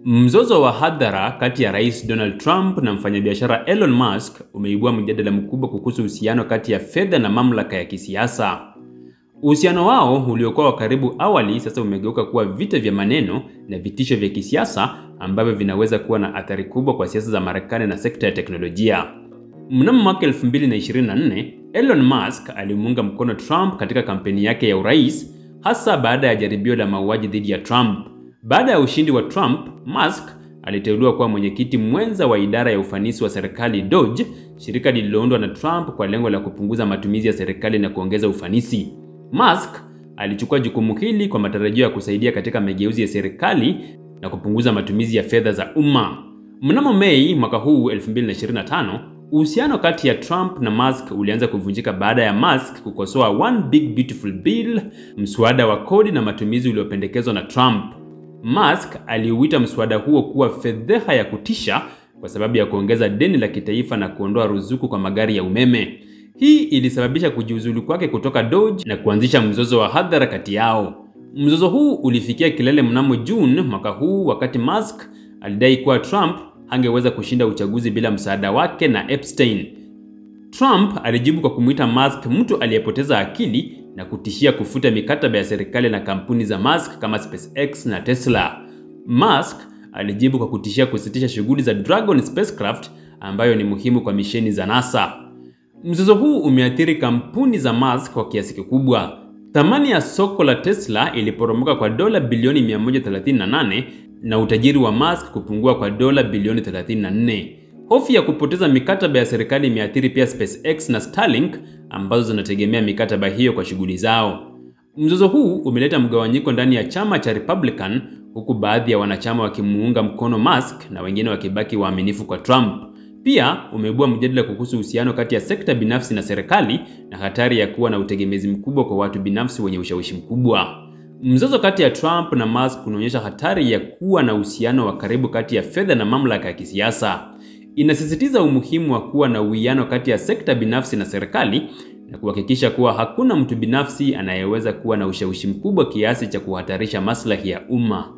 Mzozo wa hadhara kati ya Rais Donald Trump na mfanyabiashara Elon Musk umeibua mjadala mkubwa kuhusu uhusiano kati ya fedha na mamlaka ya kisiasa. Uhusiano wao uliokuwa wa karibu awali sasa umegeuka kuwa vita vya maneno na vitisho vya kisiasa ambavyo vinaweza kuwa na athari kubwa kwa siasa za Marekani na sekta ya teknolojia. Mnamo mwaka 2024, Elon Musk alimuunga mkono Trump katika kampeni yake ya urais, hasa baada ya jaribio la mauaji dhidi ya Trump. Baada ya ushindi wa Trump, Musk aliteuliwa kuwa mwenyekiti mwenza wa idara ya ufanisi wa serikali DOGE, shirika lililoundwa na Trump kwa lengo la kupunguza matumizi ya serikali na kuongeza ufanisi. Musk alichukua jukumu hili kwa matarajio ya kusaidia katika mageuzi ya serikali na kupunguza matumizi ya fedha za umma. Mnamo Mei mwaka huu 2025, uhusiano kati ya Trump na Musk ulianza kuvunjika baada ya Musk kukosoa One Big Beautiful Bill, mswada wa kodi na matumizi uliopendekezwa na Trump. Musk aliuita mswada huo kuwa fedheha ya kutisha kwa sababu ya kuongeza deni la kitaifa na kuondoa ruzuku kwa magari ya umeme. Hii ilisababisha kujiuzulu kwake kutoka DOGE na kuanzisha mzozo wa hadhara kati yao. Mzozo huu ulifikia kilele mnamo June mwaka huu wakati Musk alidai kuwa Trump hangeweza kushinda uchaguzi bila msaada wake na Epstein. Trump alijibu kwa kumuita Musk mtu aliyepoteza akili na kutishia kufuta mikataba ya serikali na kampuni za Musk kama SpaceX na Tesla. Musk alijibu kwa kutishia kusitisha shughuli za Dragon spacecraft ambayo ni muhimu kwa misheni za NASA. Mzozo huu umeathiri kampuni za Musk kwa kiasi kikubwa. Thamani ya soko la Tesla iliporomoka kwa dola bilioni 138 na utajiri wa Musk kupungua kwa dola bilioni 34. Hofu ya kupoteza mikataba ya serikali imeathiri pia SpaceX na Starlink ambazo zinategemea mikataba hiyo kwa shughuli zao. Mzozo huu umeleta mgawanyiko ndani ya chama cha Republican, huku baadhi ya wanachama wakimuunga mkono Musk na wengine wakibaki waaminifu kwa Trump. Pia umeibua mjadala kuhusu uhusiano kati ya sekta binafsi na serikali na hatari ya kuwa na utegemezi mkubwa kwa watu binafsi wenye ushawishi mkubwa. Mzozo kati ya Trump na Musk unaonyesha hatari ya kuwa na uhusiano wa karibu kati ya fedha na mamlaka ya kisiasa. Inasisitiza umuhimu wa kuwa na uwiano kati ya sekta binafsi na serikali na kuhakikisha kuwa hakuna mtu binafsi anayeweza kuwa na ushawishi mkubwa kiasi cha kuhatarisha maslahi ya umma.